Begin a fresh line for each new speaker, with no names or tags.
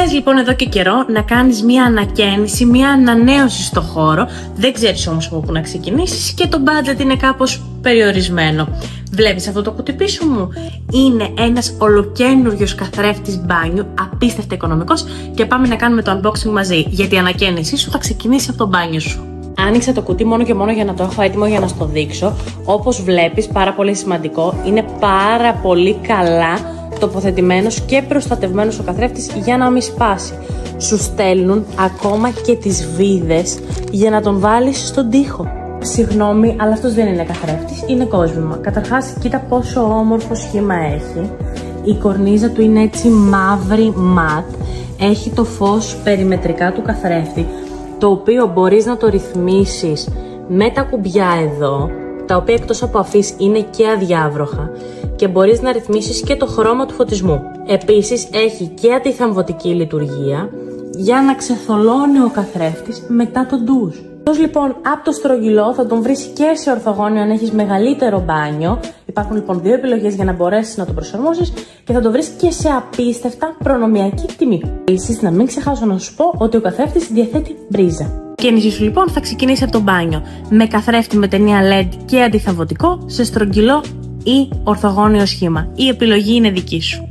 θες λοιπόν εδώ και καιρό να κάνεις μια ανακαίνιση, μια ανανέωση στο χώρο, δεν ξέρεις όμως από πού να ξεκινήσεις και το budget είναι κάπως περιορισμένο. Βλέπεις αυτό το κουτί πίσω μου? Είναι ένας ολοκένουργιος καθρέφτης μπάνιου, απίστευτα οικονομικός, και πάμε να κάνουμε το unboxing μαζί, γιατί η ανακαίνιση σου θα ξεκινήσει από το μπάνιο σου. Άνοιξα το κουτί μόνο και μόνο για να το έχω έτοιμο για να στο δείξω. Όπως βλέπεις, πάρα πολύ σημαντικό, είναι πάρα πολύ καλά τοποθετημένος και προστατευμένος ο καθρέφτης για να μην σπάσει. Σου στέλνουν ακόμα και τις βίδες για να τον βάλεις στον τοίχο. Συγγνώμη, αλλά αυτός δεν είναι καθρέφτης, είναι κόσμημα. Καταρχάς, κοίτα πόσο όμορφο σχήμα έχει. Η κορνίζα του είναι έτσι μαύρη ματ. Έχει το φως περιμετρικά του καθρέφτη, το οποίο μπορείς να το ρυθμίσεις με τα κουμπιά εδώ, τα οποία εκτός από αφής είναι και αδιάβροχα, και μπορείς να ρυθμίσεις και το χρώμα του φωτισμού. Επίσης έχει και αντιθαμβωτική λειτουργία για να ξεθολώνει ο καθρέφτης μετά τον ντουζ. Αυτός λοιπόν από το στρογγυλό θα τον βρεις και σε ορθογώνιο αν έχεις μεγαλύτερο μπάνιο. Υπάρχουν λοιπόν δύο επιλογές για να μπορέσεις να το προσαρμόσεις και θα το βρεις και σε απίστευτα προνομιακή τιμή. Επίσης, να μην ξεχάσω να σου πω ότι ο καθρέφτης διαθέτει μπρίζα. Η κίνηση σου λοιπόν θα ξεκινήσει από το μπάνιο με καθρέφτη με ταινία LED και αντιθαμβωτικό σε στρογγυλό ή ορθογώνιο σχήμα. Η επιλογή είναι δική σου.